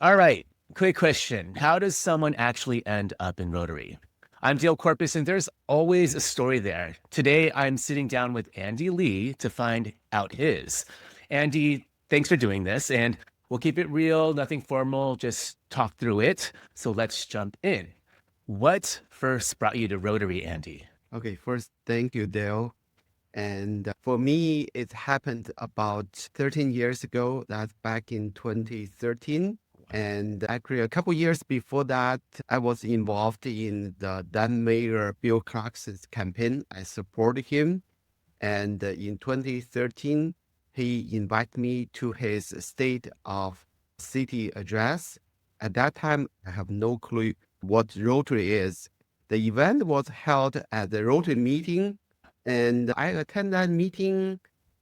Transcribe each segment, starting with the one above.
All right. Quick question. How does someone actually end up in Rotary? I'm Dale Corpus, and there's always a story there. Today, I'm sitting down with Andy Lee to find out his. Andy, thanks for doing this, and we'll keep it real, nothing formal, just talk through it. So let's jump in. What first brought you to Rotary, Andy? Okay, first, thank you, Dale. And for me, it happened about 13 years ago. That's back in 2013. And actually, a couple years before that, I was involved in the then Mayor Bill Clarkson's campaign. I supported him. And in 2013, he invited me to his State of City address. At that time, I have no clue what Rotary is. The event was held at the Rotary meeting, and I attended that meeting.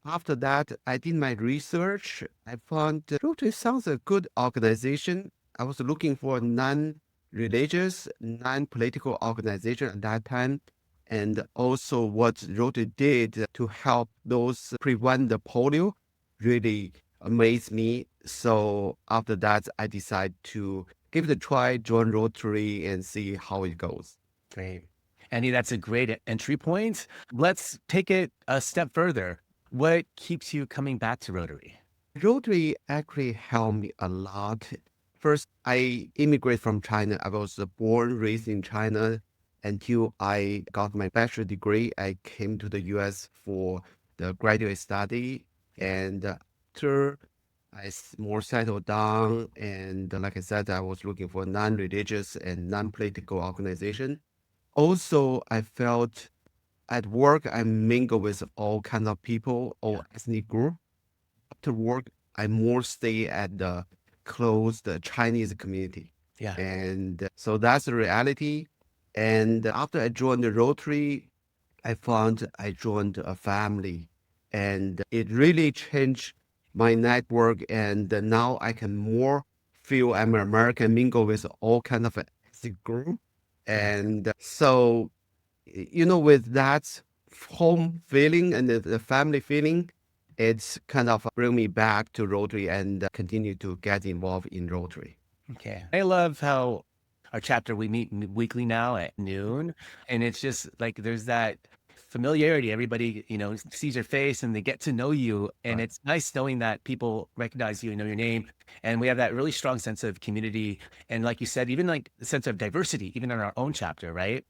After that, I did my research. I found Rotary sounds a good organization. I was looking for a non-religious, non-political organization at that time, and also what Rotary did to help those prevent the polio really amazed me. So after that, I decided to give it a try, join Rotary, and see how it goes. Great. Andy, that's a great entry point. Let's take it a step further. What keeps you coming back to Rotary? Rotary actually helped me a lot. First, I immigrated from China. I was born, raised in China until I got my bachelor degree. I came to the US for the graduate study. And after more settled down, and like I said, I was looking for a non-religious and non-political organization. Also, I felt at work, I mingle with all kinds of people, Yeah. all ethnic group. After work, I more stay at the closed Chinese community. Yeah. And so that's the reality. And after I joined the Rotary, I found I joined a family, and it really changed my network. And now I can more feel I'm an American, mingle with all kind of ethnic group. Yeah. And so, with that home feeling and the family feeling, it's kind of bring me back to Rotary and continue to get involved in Rotary. Okay. I love how our chapter we meet weekly now at noon, and it's just like there's that familiarity. Everybody, sees your face and they get to know you, and Right. it's nice knowing that people recognize you and know your name, and we have that really strong sense of community, and like you said, even like the sense of diversity, even in our own chapter, right?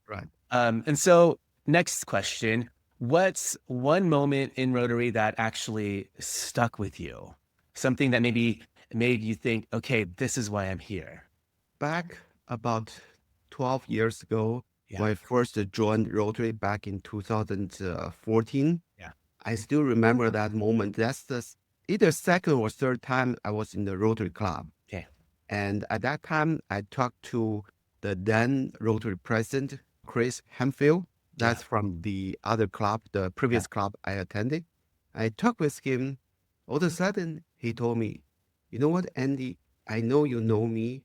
Right. And so next question, what's one moment in Rotary that actually stuck with you? Something that maybe made you think, okay, this is why I'm here. Back about 12 years ago, Yeah. when I first joined Rotary back in 2014, Yeah. I still remember that moment. That's either second or third time I was in the Rotary Club. Okay. And at that time, I talked to the then Rotary president, Chris Hemphill. Yeah. That's from the other club, the Yeah. previous club I attended. I talked with him. All of a sudden, he told me, "You know what, Andy? I know you know me,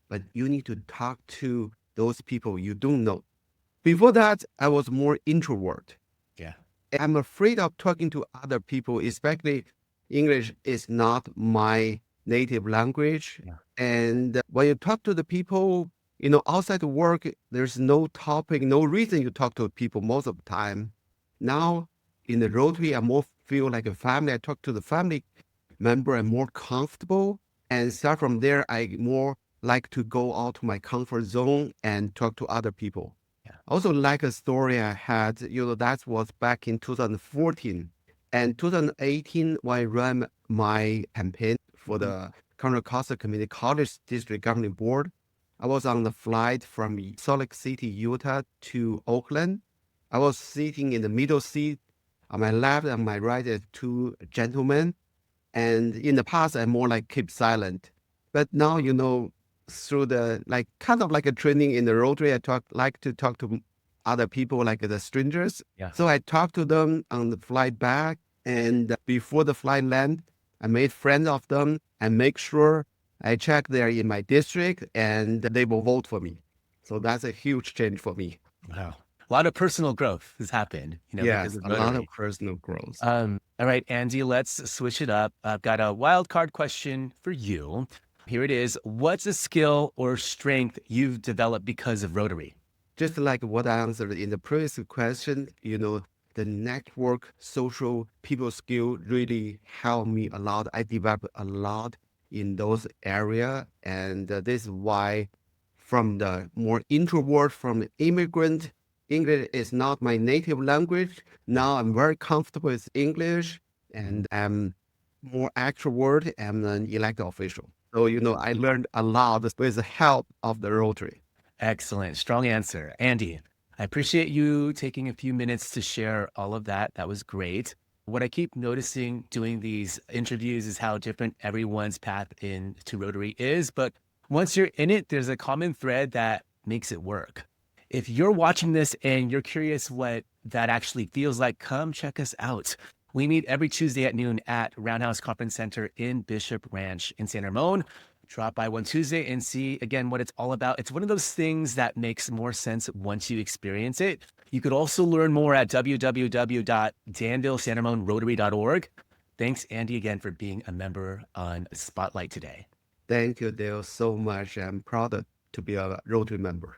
but you need to talk to those people you don't know." Before that, I was more introvert. Yeah. I'm afraid of talking to other people, especially English is not my native language. Yeah. And when you talk to the people, outside the work, there's no topic, no reason you talk to people most of the time. Now in the Rotary, I more feel like a family. I talk to the family member, I'm more comfortable. And start from there, I more like to go out to my comfort zone and talk to other people. Yeah. Also, like a story I had, that was back in 2014. And 2018, when I ran my campaign for Mhm. the Contra Costa Community College District Governing Board, I was on the flight from Salt Lake City, Utah to Oakland. I was sitting in the middle seat. On my left and my right, are two gentlemen. And in the past, I more like keep silent. But now, through the like kind of like a training in the Rotary, like to talk to other people like the strangers. Yeah. So I talked to them on the flight back, and before the flight land, I made friends of them and make sure I check they're in my district and they will vote for me. So that's a huge change for me. Wow. A lot of personal growth has happened, because Yes, of a lot of Rotary. personal growth. All right, Andy, let's switch it up. I've got a wild card question for you. Here it is. What's a skill or strength you've developed because of Rotary? Just like what I answered in the previous question, the network, social, people skill really helped me a lot. I developed a lot in those area, and this is why, from the more introvert, from the immigrant, English is not my native language. Now I'm very comfortable with English, and I'm more extrovert and an elected official. So I learned a lot with the help of the Rotary. Excellent. Strong answer. Andy, I appreciate you taking a few minutes to share all of that. That was great. What I keep noticing doing these interviews is how different everyone's path into Rotary is. But once you're in it, there's a common thread that makes it work. If you're watching this and you're curious what that actually feels like, come check us out. We meet every Tuesday at noon at Roundhouse Conference Center in Bishop Ranch in San Ramon. Drop by one Tuesday and see again what it's all about. It's one of those things that makes more sense once you experience it. You could also learn more at www.danvillesanramonrotary.org. Thanks, Andy, again for being a member on Spotlight today. Thank you, Dale, so much. I'm proud to be a Rotary member.